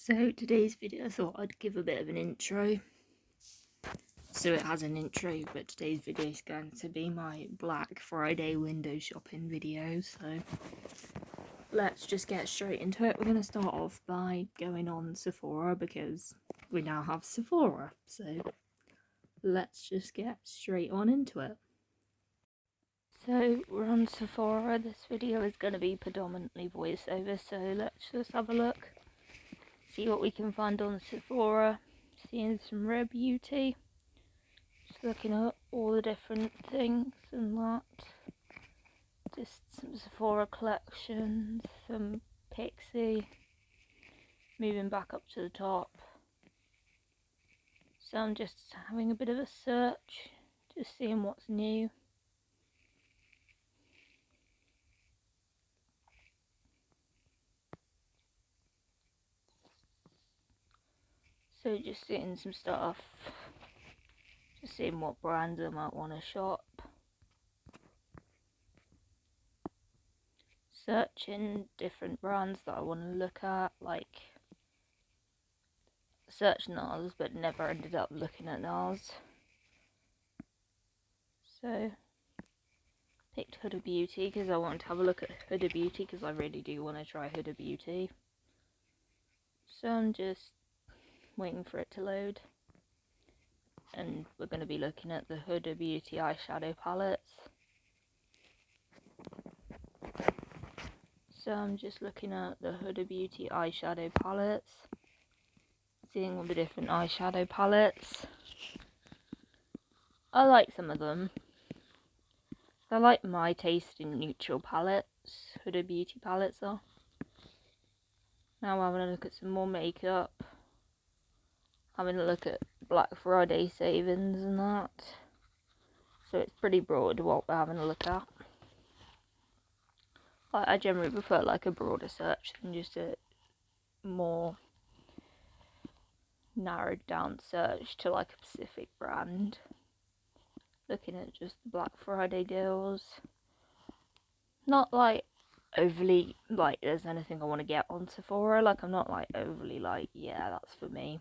So today's video, I thought I'd give a bit of an intro. So it has an intro, but today's video is going to be my Black Friday window shopping video. So let's just get straight into it. We're going to start off by going on Sephora because we now have Sephora. So let's just get straight on into it. So we're on Sephora. This video is going to be predominantly voiceover, so let's just have a look. See what we can find on Sephora. Seeing some Rare Beauty. Just looking at all the different things and that. Just some Sephora collections, some Pixie. Moving back up to the top. So I'm just having a bit of a search. Just seeing what's new. So just seeing some stuff. Just seeing what brands I might want to shop. Searching different brands that I want to look at, like search NARS but never ended up looking at NARS. So picked Huda Beauty because I wanted to have a look at Huda Beauty because I really do want to try Huda Beauty. So I'm just waiting for it to load. And we're going to be looking at the Huda Beauty eyeshadow palettes. So I'm just looking at the Huda Beauty eyeshadow palettes. Seeing all the different eyeshadow palettes. I like some of them. I like my taste in neutral palettes. Huda Beauty palettes are. Now I'm having a look at some more makeup. Having a look at Black Friday savings and that. So it's pretty broad what we're having a look at. I generally prefer like a broader search than just a more narrowed down search to like a specific brand. Looking at just the Black Friday deals. Not like overly like there's anything I want to get on Sephora. Like I'm not like overly like, yeah, that's for me.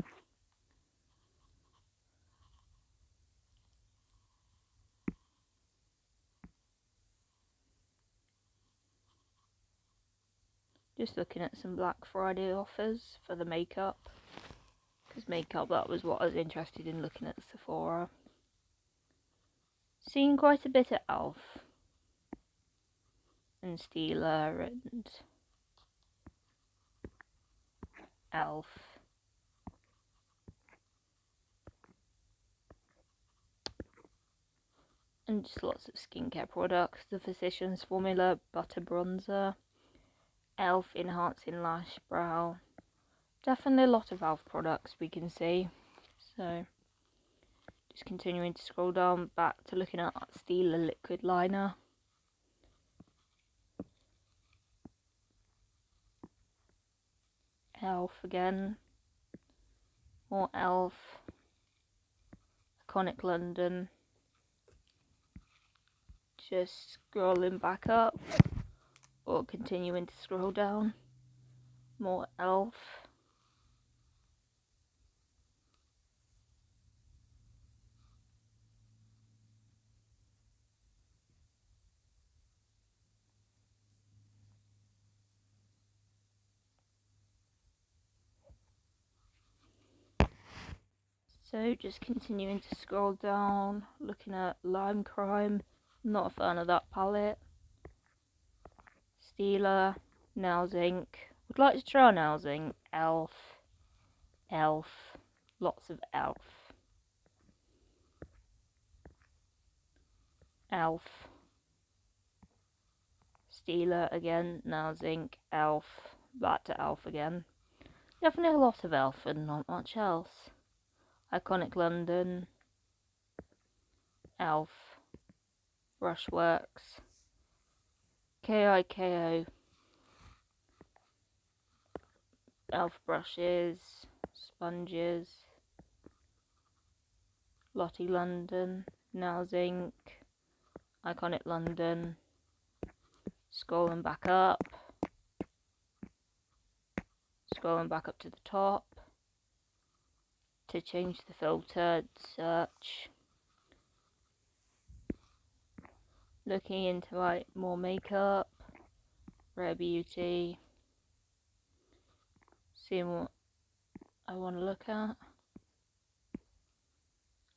Just looking at some Black Friday offers for the makeup. Because makeup, that was what I was interested in looking at Sephora. Seen quite a bit at Elf. And Stila and Elf. And just lots of skincare products. The Physicians Formula Butter Bronzer. Elf Enhancing Lash Brow. Definitely a lot of Elf products we can see. So, just continuing to scroll down back to looking at Stila Liquid Liner. Elf again. More Elf. Iconic London. Just scrolling back up. Or continuing to scroll down. More Elf. So just continuing to scroll down, looking at Lime Crime. Not a fan of that palette. Stila, Nails Inc. Would like to try Nails Inc. Elf. Elf. Lots of Elf. Elf. Stila again, Nails Inc. Elf. Back to Elf again. Definitely a lot of Elf and not much else. Iconic London. Elf. Brushworks. KIKO. Elf brushes. Sponges. Lottie London. Nails Inc. Iconic London. Scrolling back up. Scrolling back up to the top to change the filter, search. Looking into like more makeup, Rare Beauty, seeing what I want to look at.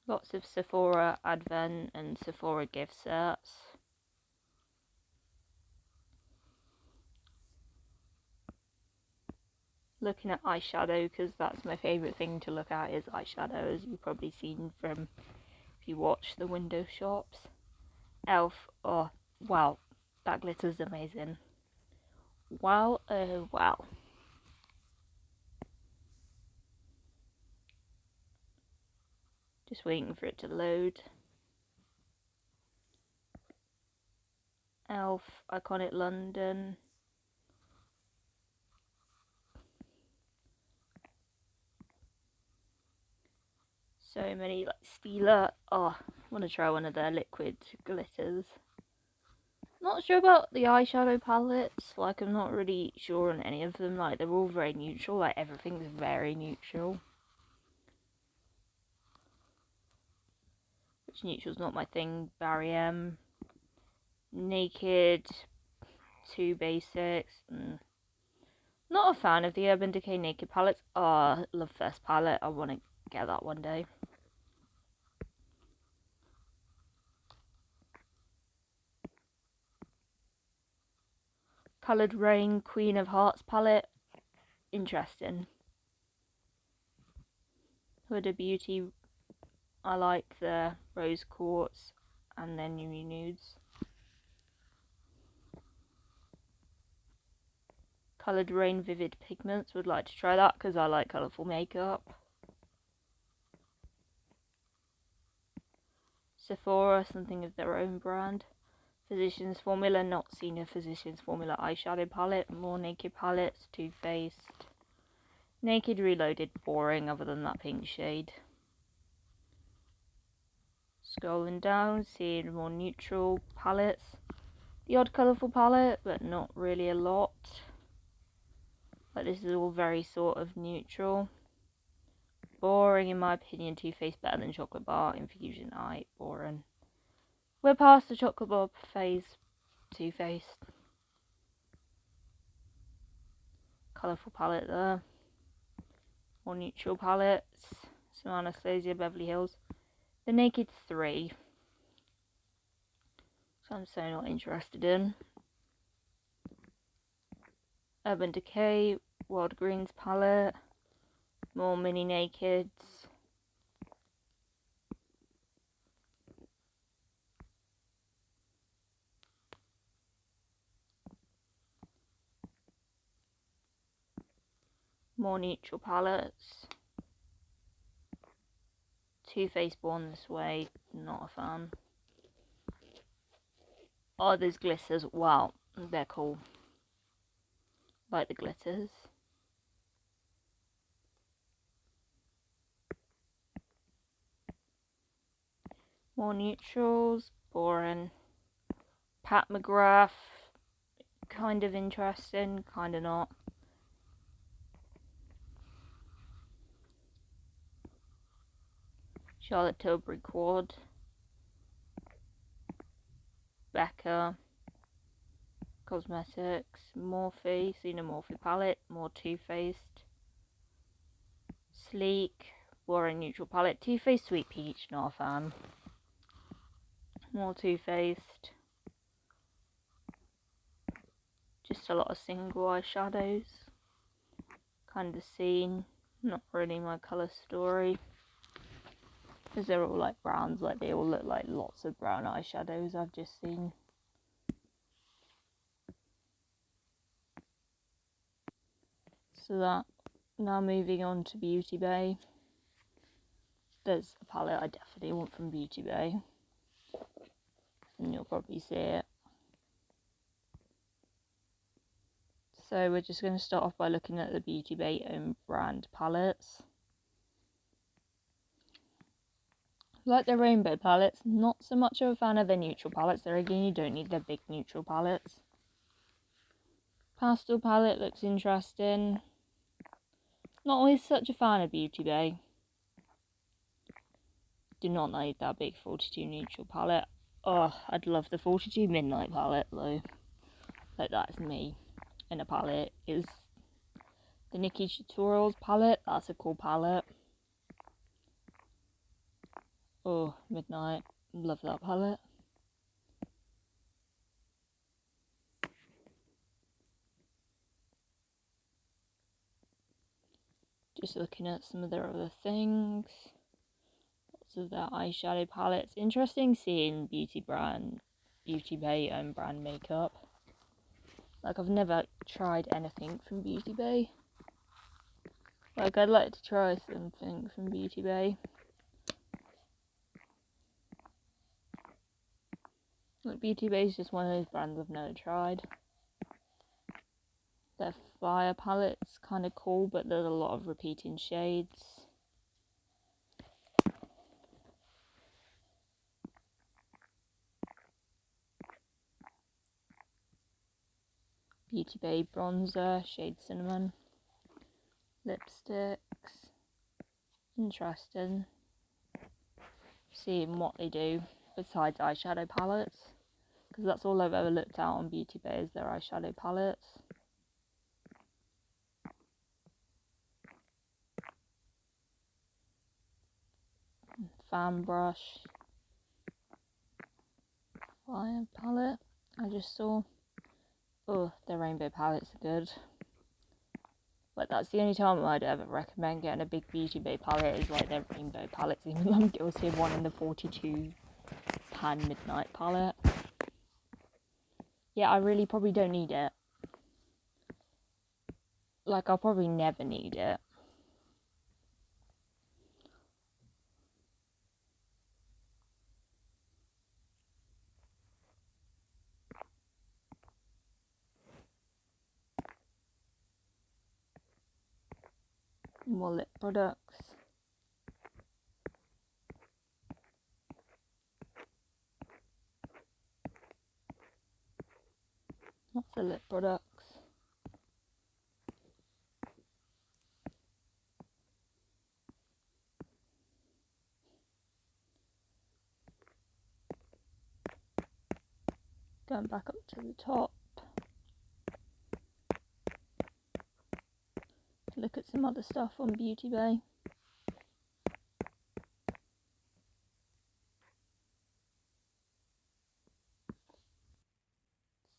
Lots of Sephora Advent and Sephora gift sets. Looking at eyeshadow, because that's my favourite thing to look at is eyeshadow, as you've probably seen from if you watch the window shops. Elf, oh wow, that glitter's amazing. Wow, oh wow. Just waiting for it to load. Elf, Iconic London. So many, like Stila. Oh, I want to try one of their liquid glitters. Not sure about the eyeshadow palettes. Like, I'm not really sure on any of them. Like, they're all very neutral. Like, everything's very neutral. Which neutral's not my thing. Barry M. Naked. Too Basics. Not a fan of the Urban Decay Naked palettes. Oh, love First palette. I want to get that one day. Coloured Rain Queen of Hearts palette. Interesting. Huda Beauty. I like the Rose Quartz and then New Nudes. Coloured Rain Vivid Pigments. Would like to try that because I like colourful makeup. Sephora, something of their own brand. Physicians Formula, not seen a Physicians Formula eyeshadow palette. More Naked palettes. Too Faced. Naked Reloaded, boring other than that pink shade. Scrolling down, seeing more neutral palettes. The odd colourful palette, but not really a lot. But this is all very sort of neutral. Boring in my opinion. Too Faced better than Chocolate Bar. Infusion Eye, boring. We're past the Chocolate Bar phase. Too Faced. Colourful palette there. More neutral palettes. Some Anastasia Beverly Hills. The Naked 3. So I'm so not interested in. Urban Decay, Wild Greens palette. More Mini Nakeds. More neutral palettes. Too Faced Born This Way, not a fan. Oh, there's glitters. Wow, they're cool. Like the glitters. More neutrals, boring. Pat McGrath, kind of interesting, kind of not. Charlotte Tilbury Quad. Becca. Cosmetics. Morphe, seen a Morphe palette. More Too Faced. Sleek. Boring neutral palette. Too Faced Sweet Peach, not a fan. More Too Faced. Just a lot of single eyeshadows. Kind of seen. Not really my colour story. Because they're all like browns, like they all look like lots of brown eyeshadows I've just seen. So that, now moving on to Beauty Bay. There's a palette I definitely want from Beauty Bay. And you'll probably see it. So we're just going to start off by looking at the Beauty Bay own brand palettes. Like the rainbow palettes, not so much of a fan of their neutral palettes. There again, you don't need their big neutral palettes. Pastel palette looks interesting. Not always such a fan of Beauty Bay. Do not need that big 42 neutral palette. Oh, I'd love the 42 midnight palette though. Like that's me in a palette. Is the Nikkie Tutorials palette. That's a cool palette. Oh, midnight. Love that palette. Just looking at some of their other things. Lots of their eyeshadow palettes. Interesting seeing Beauty Bay and brand makeup. Like I've never tried anything from Beauty Bay. Like I'd like to try something from Beauty Bay. Like Beauty Bay is just one of those brands I've never tried. Their Fire palette's kind of cool, but there's a lot of repeating shades. Beauty Bay bronzer, shade Cinnamon. Lipsticks. Interesting. Seeing what they do besides eyeshadow palettes. Because that's all I've ever looked at on Beauty Bay is their eyeshadow palettes. Fan brush. Fire palette. I just saw. Oh, their rainbow palettes are good. But that's the only time I'd ever recommend getting a big Beauty Bay palette is like their rainbow palettes, even though I'm guilty of one in the 42 pan midnight palette. Yeah, I really probably don't need it. Like, I'll probably never need it. More lip products. Lots of lip products. Going back up to the top. To look at some other stuff on Beauty Bay.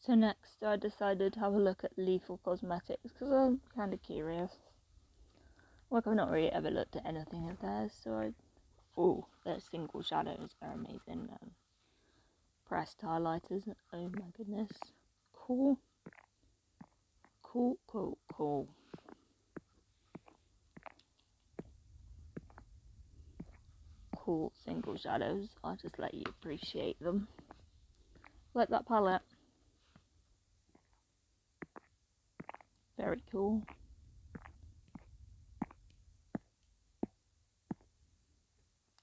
So next I decided to have a look at Lethal Cosmetics because I'm kind of curious. Like I've not really ever looked at anything of theirs, so oh, their single shadows are amazing. Pressed highlighters, oh my goodness. Cool. Cool, cool, cool. Cool single shadows, I'll just let you appreciate them. Like that palette. Very cool.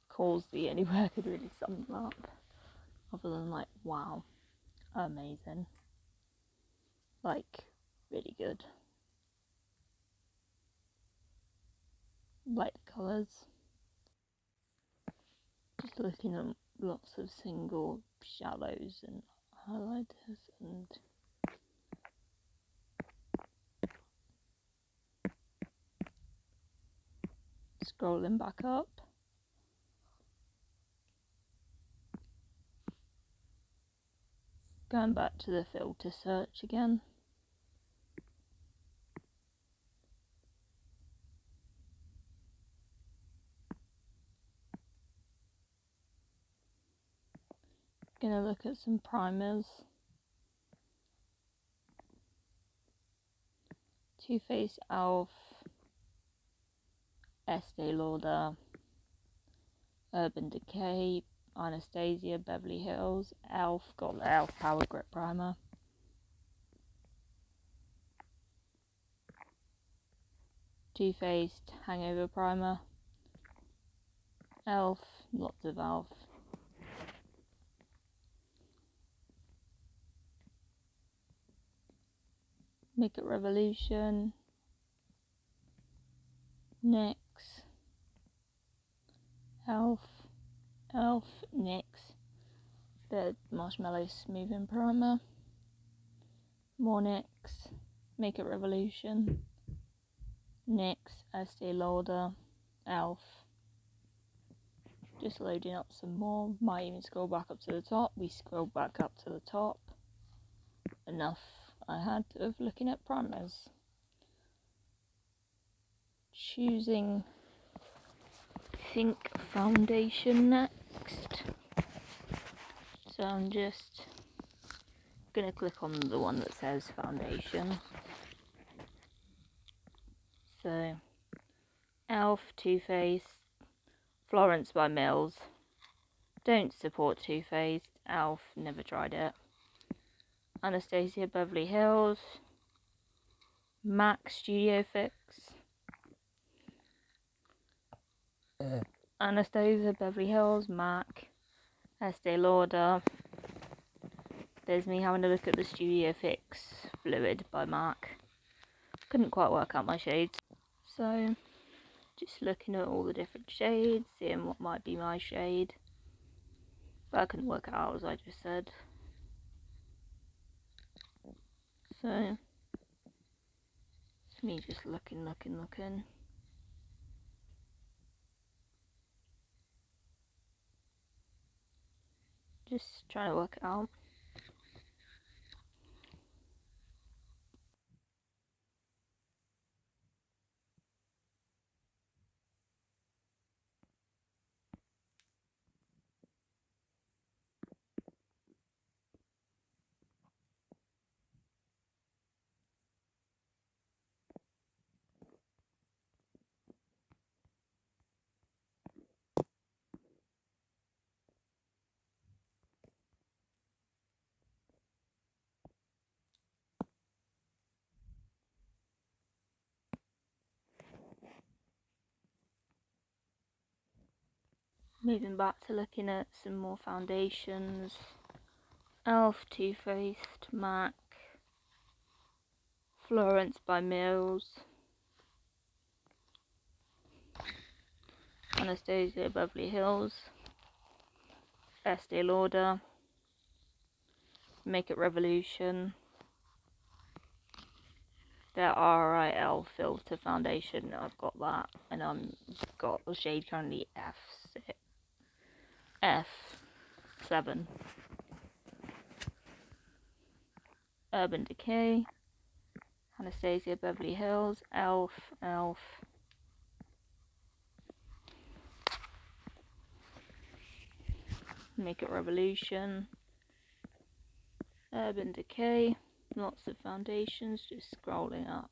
Cool's the only way I could really sum them up. Other than like, wow, amazing. Like, really good. Like the colours. Just looking at lots of single shadows and highlighters and scrolling back up. Going back to the filter search again. Gonna look at some primers. Too Faced, Elf, Estee Lauder, Urban Decay, Anastasia, Beverly Hills, Elf, got the Elf Power Grip Primer. Too Faced, Hangover Primer. Elf, lots of Elf. Makeup Revolution. NYX, Elf, NYX, the Marshmallow Smoothing Primer, more NYX, Makeup Revolution, NYX, Estee Lauder, Elf. Just loading up some more. Might even scroll back up to the top. We scrolled back up to the top. Enough I had of looking at primers. Choosing Think foundation next. So I'm just gonna click on the one that says foundation. So Elf, Too Faced, Florence by Mills. Don't support Too Faced. Elf, never tried it. Anastasia Beverly Hills, MAC Studio Fix, Anastasia Beverly Hills, MAC, Estee Lauder. There's me having a look at the Studio Fix Fluid by MAC. Couldn't quite work out my shades, so just looking at all the different shades, seeing what might be my shade, but I couldn't work it out as I just said. So it's me just looking. Just trying to work it out. Moving back to looking at some more foundations. Elf, Too Faced, MAC, Florence by Mills, Anastasia Beverly Hills, Estee Lauder, Makeup Revolution, their RIL Filter Foundation. I've got that, and I've got the shade currently F7. Urban Decay, Anastasia Beverly Hills, Elf, Makeup Revolution, Urban Decay, lots of foundations, just scrolling up.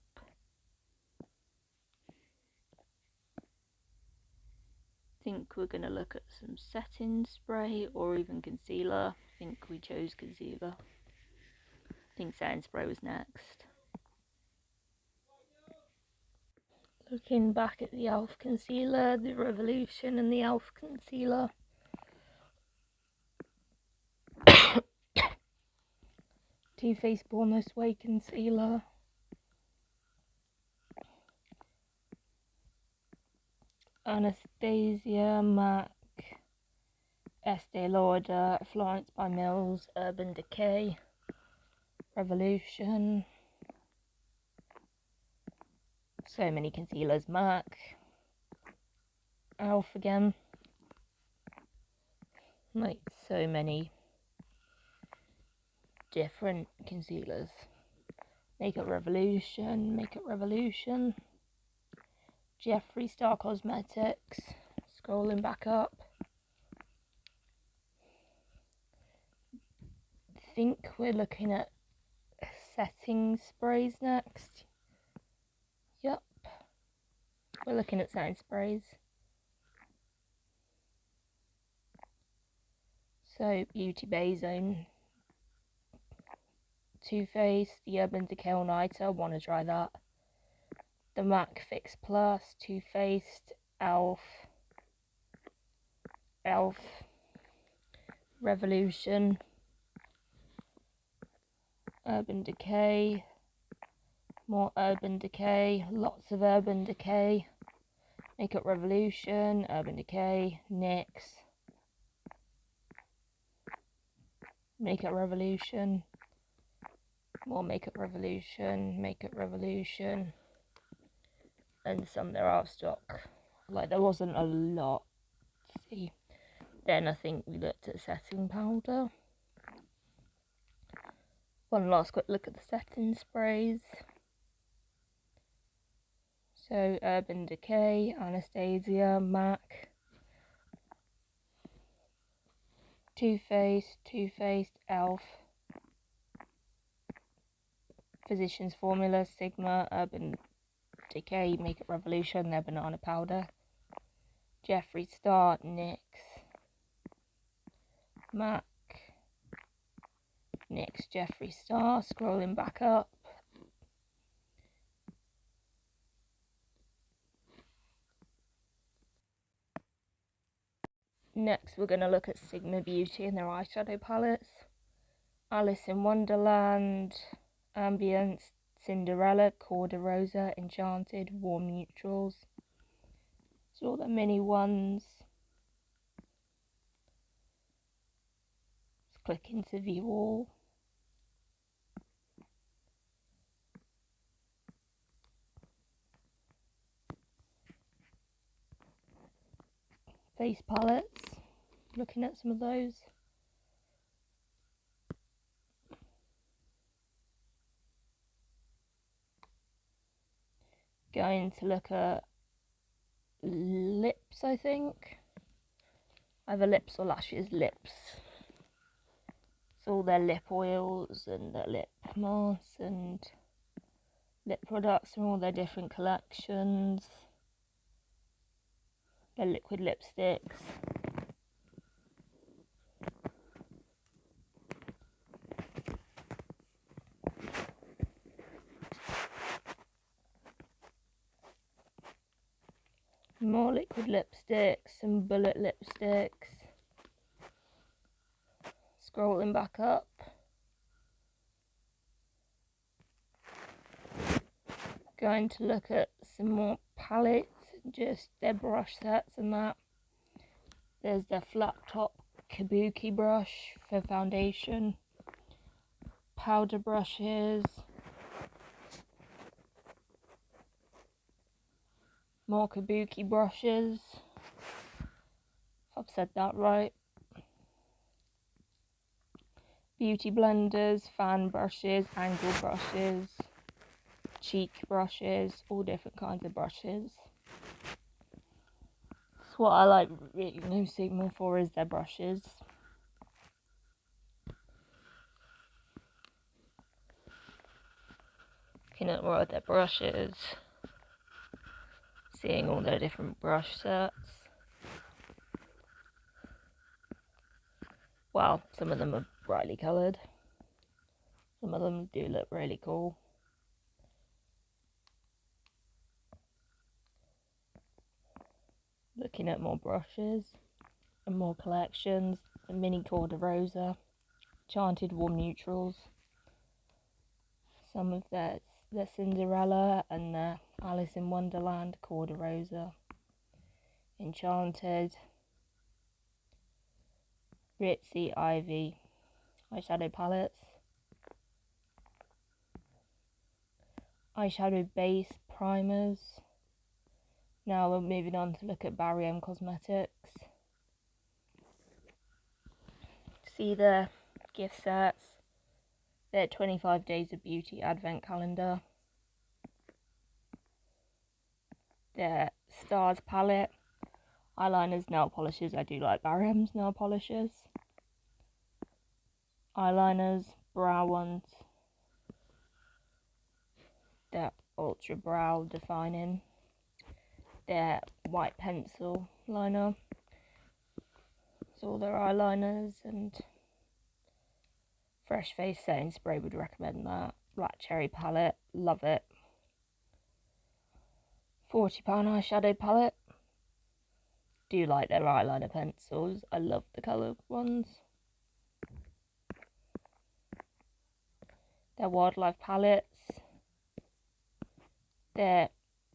I think we're going to look at some setting spray or even concealer. I think we chose concealer. I think setting spray was next. Looking back at the Elf concealer, the Revolution and the Elf concealer. Too Faced Born This Way concealer. Anastasia, MAC, Estee Lauder, Florence by Mills, Urban Decay, Revolution. So many concealers. MAC, Elf again. Like so many different concealers. Makeup Revolution, Jeffree Star Cosmetics, scrolling back up. I think we're looking at setting sprays next. Yep, we're looking at setting sprays. So Beauty Bay Zone, Too Faced, the Urban Decay All Nighter, want to try that. The MAC Fix Plus, Too Faced, Elf, Revolution, Urban Decay, more Urban Decay, lots of Urban Decay, Makeup Revolution, Urban Decay, NYX, Makeup Revolution, more Makeup Revolution, Makeup Revolution, and some that are out of stock. Like, there wasn't a lot. See, then I think we looked at setting powder. One last quick look at the setting sprays. So Urban Decay, Anastasia, MAC, Too Faced, ELF, Physicians Formula, Sigma, Urban Decay, Makeup Revolution, their banana powder, Jeffree Star, NYX, MAC, NYX, Jeffree Star, scrolling back up. Next, we're going to look at Sigma Beauty and their eyeshadow palettes. Alice in Wonderland, Ambience, Cinderella, Corda Rosa, Enchanted, Warm Neutrals. So all the mini ones. Let's click into view all. Face palettes, looking at some of those. Going to look at lips, I think. Either lips or lashes. Lips. So all their lip oils and their lip masks and lip products from all their different collections. Their liquid lipsticks. More liquid lipsticks and bullet lipsticks. Scrolling back up. Going to look at some more palettes, just their brush sets and that. There's their flat top kabuki brush for foundation. Powder brushes. More kabuki brushes. If I've said that right. Beauty blenders, fan brushes, angle brushes, cheek brushes, all different kinds of brushes. So what I like really no Sigma for is their brushes. Looking at more of their brushes. Seeing all their different brush sets. Well, some of them are brightly coloured. Some of them do look really cool. Looking at more brushes and more collections. The mini Corda Rosa, Enchanted Warm Neutrals. Some of their Cinderella and their Alice in Wonderland, Corda Rosa. Enchanted, Ritzy, Ivy eyeshadow palettes. Eyeshadow base primers. Now we're moving on to look at Barry M Cosmetics. See their gift sets. Their 25 Days of Beauty Advent Calendar. Their Stars palette. Eyeliners, nail polishes. I do like Barry M's nail polishes. Eyeliners, brow ones. Their Ultra Brow Defining. Their white pencil liner. So all their eyeliners and Fresh Face Setting Spray, would recommend that. Black Cherry palette, love it. £40 eyeshadow palette. Do like their eyeliner pencils. I love the coloured ones. Their Wildlife palettes. Their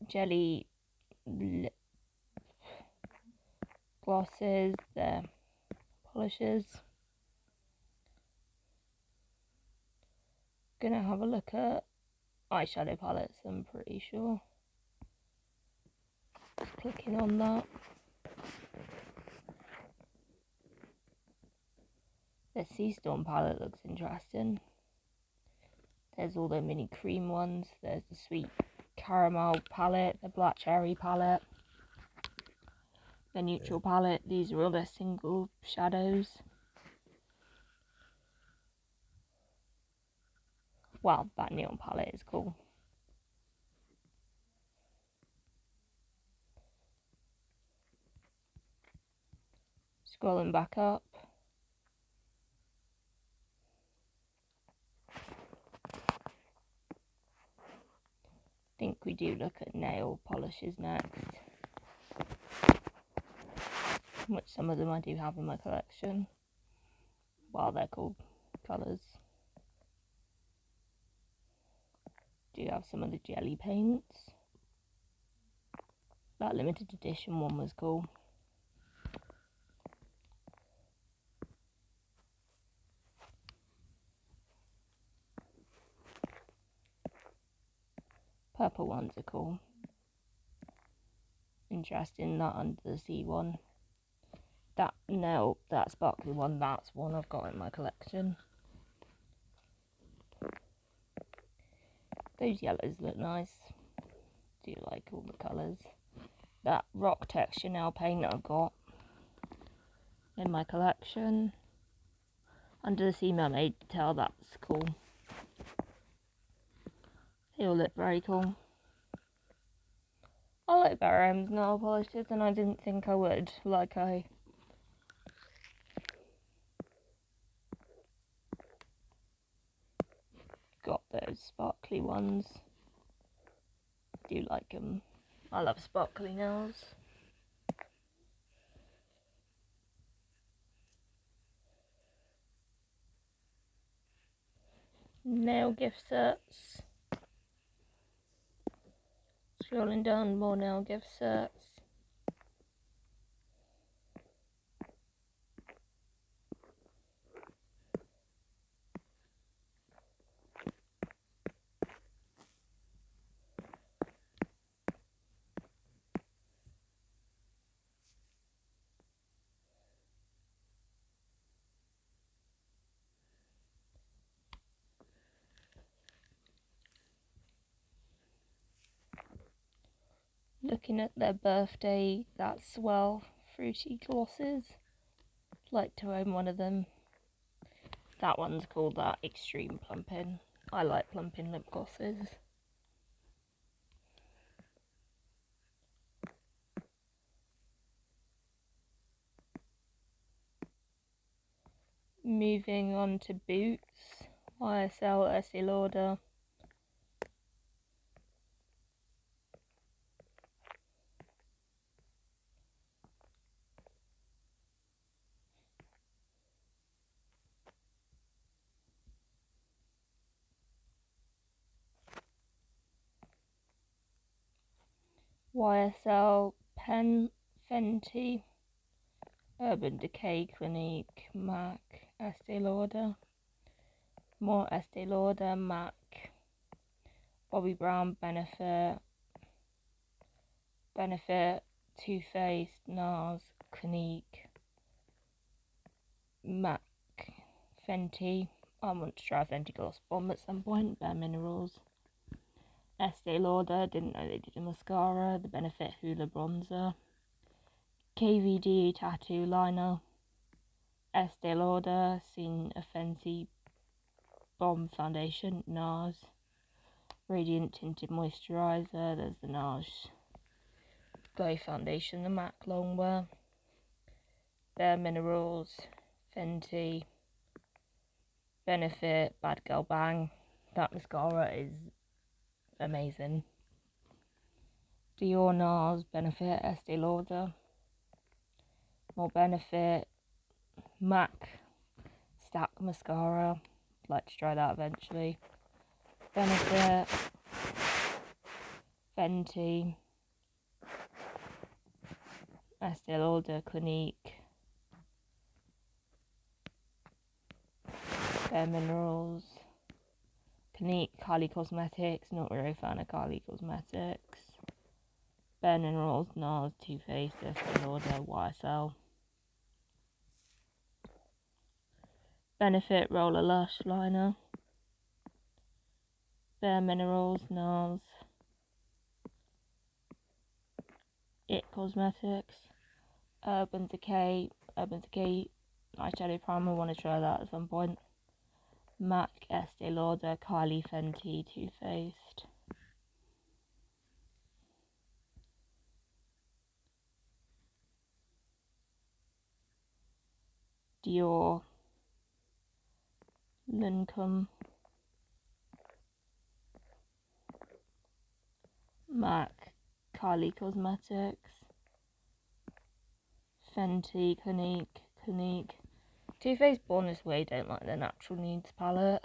Jelly glosses, they're polishes. Gonna have a look at eyeshadow palettes, I'm pretty sure. Just clicking on that. The Sea Storm palette looks interesting. There's all the mini cream ones. There's the sweet caramel palette, the black cherry palette, the neutral palette. These are all the single shadows. Wow, that neon palette is cool. Scrolling back up. I think we do look at nail polishes next. Which some of them I do have in my collection. While they're cool colours. Do have some of the jelly paints. That limited edition one was cool. Purple ones are cool. Interesting, that under the sea one. That sparkly one, that's one I've got in my collection. Those yellows look nice. Do like all the colours. That rock texture nail paint I've got in my collection. Under the Sea Mermaid tail, that's cool. They all look very cool. I like Barham's nail polishes and I didn't think I would. Like I got those sparkly ones. I do like them. I love sparkly nails. Nail gift sets. Scrolling down, more nail gift sets. Looking at their birthday, that swell fruity glosses. Like to own one of them. That one's called that Extreme Plumping. I like plumping lip glosses. Moving on to boots. YSL Estee Lauder. YSL Pen Fenty, Urban Decay, Clinique, MAC, Estee Lauder, more Estee Lauder, MAC, Bobbi Brown, Benefit, Too Faced, NARS, Clinique, MAC, Fenty. I want to try Fenty Gloss Bomb at some point. Bare Minerals, Estee Lauder, didn't know they did a mascara, the Benefit Hoola Bronzer, KVD Tattoo Liner, Estee Lauder, seen a Fenty Bomb Foundation, NARS, Radiant Tinted Moisturiser, there's the NARS Glow Foundation, the MAC Longwear, Bare Minerals, Fenty, Benefit, Bad Girl Bang. That mascara is amazing. Dior, NARS, Benefit, Estee Lauder, more Benefit, MAC Stack Mascara. I'd like to try that eventually. Benefit, Fenty, Estee Lauder, Clinique, Bare Minerals, Clinique, Kylie Cosmetics, not really a fan of Kylie Cosmetics, Bare Minerals, NARS, Too Faced, Estee Lauder, YSL, Benefit Roller Lush Liner, Bare Minerals, NARS, IT Cosmetics, Urban Decay eyeshadow primer, want to try that at some point, MAC, Estee Lauder, Kylie, Fenty, Too Faced, Dior, Lancome, MAC, Kylie Cosmetics, Fenty, Clinique, Too Faced Born This Way, don't like the Natural Nudes palette,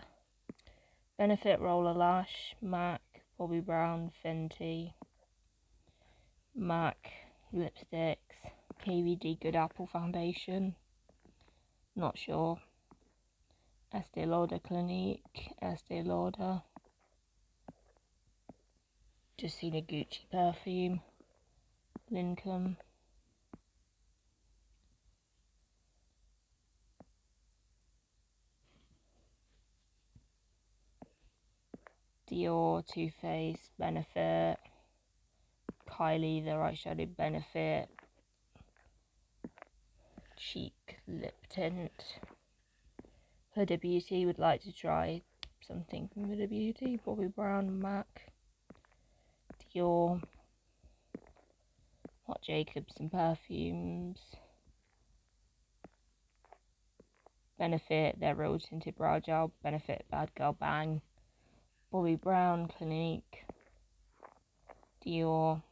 Benefit Roller Lash, MAC, Bobbi Brown, Fenty, MAC, lipsticks, KVD Good Apple Foundation, not sure, Estee Lauder Clinique, Estee Lauder, just seen a Gucci perfume, Lancome, Dior, Too Faced, Benefit, Kylie, the eyeshadow Benefit, cheek lip tint, Huda Beauty, would like to try something from Huda Beauty, Bobbi Brown, MAC, Dior, Marc Jacobs and perfumes, Benefit, their rose tinted brow gel, Benefit Bad Girl Bang, Bobbi Brown, Clinique, Dior,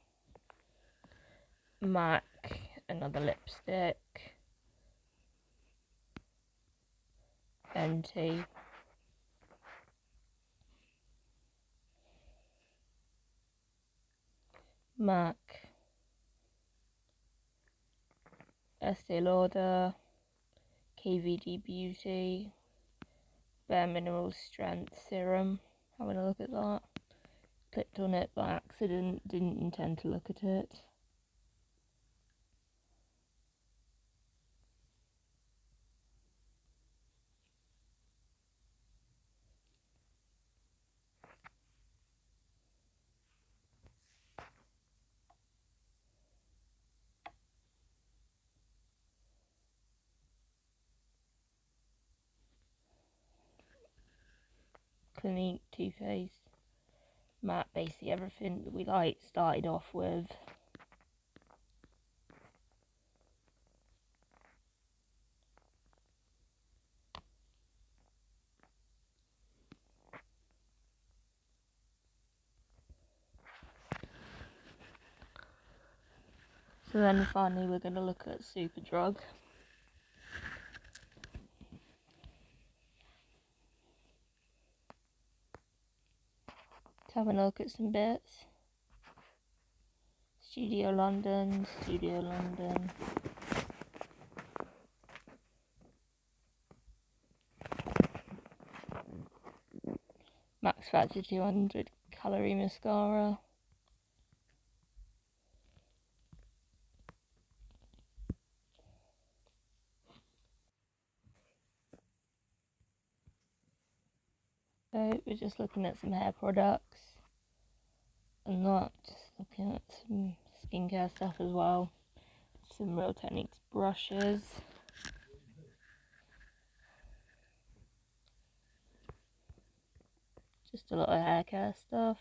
MAC, another lipstick, Fenty, MAC, Estee Lauder, KVD Beauty, Bare Minerals Strength Serum, having a look at that, clicked on it by accident, didn't intend to look at it. Clinique, Too Faced, MAC, basically everything that we like started off with. So then finally we're going to look at Superdrug. Having a look at some bits. Studio London. Max Factor 200 Calorie Mascara. So we're just looking at some hair products. And not just looking at some skincare stuff as well. Some Real Techniques brushes. Just a lot of hair care stuff.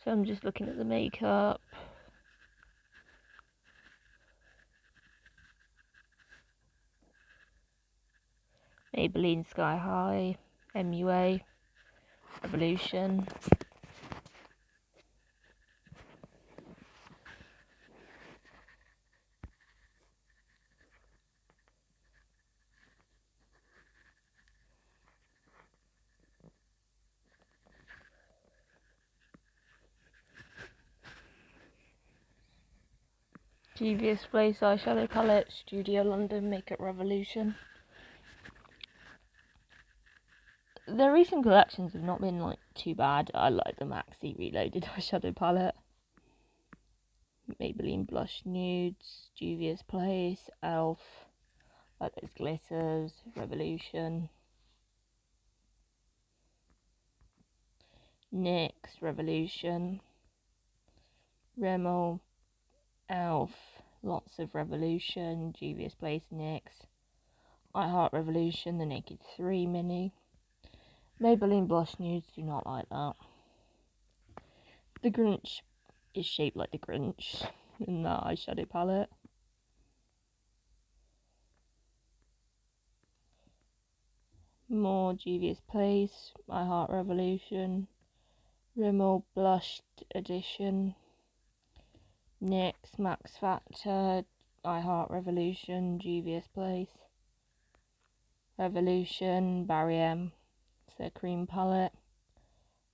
So I'm just looking at the makeup. Maybelline Sky High, MUA, Revolution, Juvia's Place Eyeshadow Palette, Studio London Makeup Revolution. Their recent collections have not been like too bad. I like the Maxi Reloaded eyeshadow palette. Maybelline Blush Nudes, Juvia's Place, Elf, like those glitters, Revolution, NYX, Revolution, Rimmel, Elf, lots of Revolution, Juvia's Place, NYX, I Heart Revolution, the Naked 3 Mini. Maybelline Blush Nudes, do not like that. The Grinch is shaped like the Grinch in that eyeshadow palette. More Juvia's Place, I Heart Revolution, Rimmel Blushed Edition, NYX Max Factor, I Heart Revolution, Juvia's Place, Revolution, Barry M, it's their cream palette,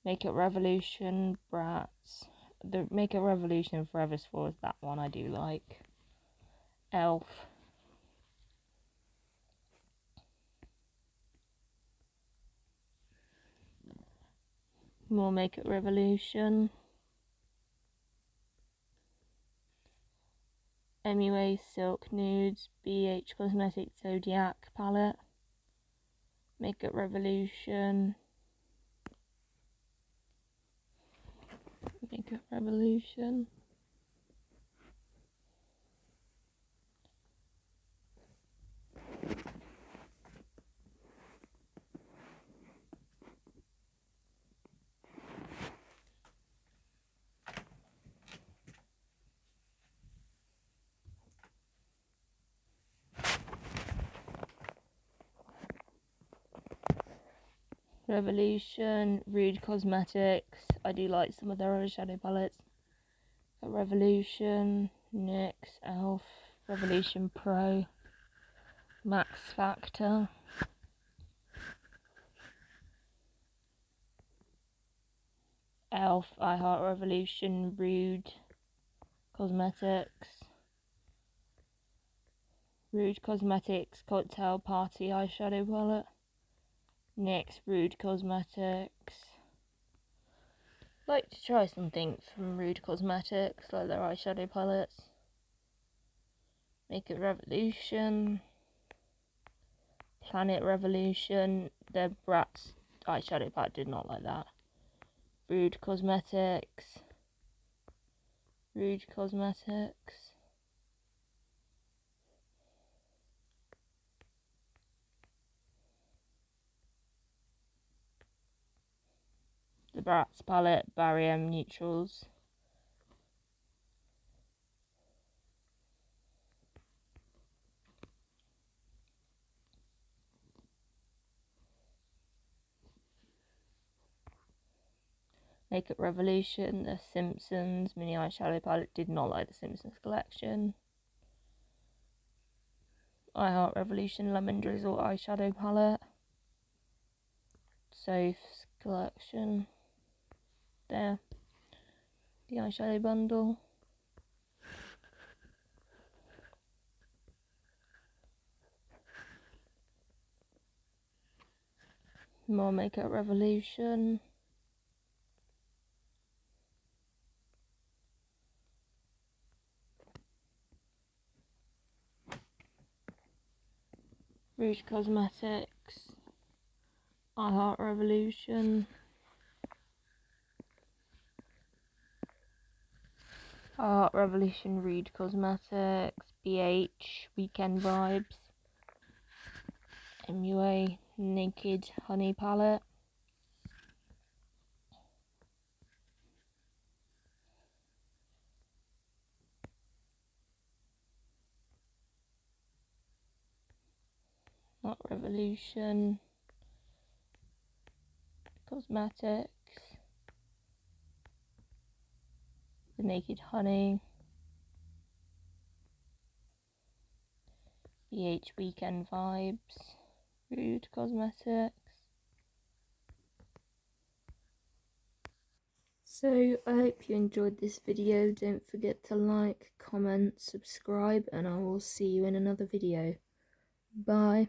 Makeup Revolution, Bratz, the Makeup Revolution Forever 4 is that one I do like, Elf, more Makeup Revolution, MUA Silk Nudes, BH Cosmetics Zodiac palette, Makeup Revolution, Makeup Revolution, Revolution, Rude Cosmetics, I do like some of their eyeshadow palettes, Revolution, NYX, Elf, Revolution Pro, Max Factor, Elf, I Heart Revolution, Rude Cosmetics, Rude Cosmetics Cocktail Party eyeshadow palette, NYX Rude Cosmetics. Like to try something from Rude Cosmetics, like their eyeshadow palettes. Makeup Revolution, Planet Revolution, their Bratz eyeshadow palette, did not like that. Rude Cosmetics, Rude Cosmetics. The Bratz palette, Barry M Neutrals. Makeup Revolution, The Simpsons mini eyeshadow palette, did not like the Simpsons collection. I Heart Revolution Lemon Drizzle eyeshadow palette. Soph's collection. There. The eyeshadow bundle. More Makeup Revolution. Rouge Cosmetics, I Heart Revolution, I Heart Revolution Rouge Cosmetics, BH Weekend Vibes, MUA Naked Honey Palette, Chestnut Revolution, Cosmetics, The Naked Honey, BH Weekend Vibes, Rude Cosmetics. So I hope you enjoyed this video. Don't forget to like, comment, subscribe, and I will see you in another video. Bye.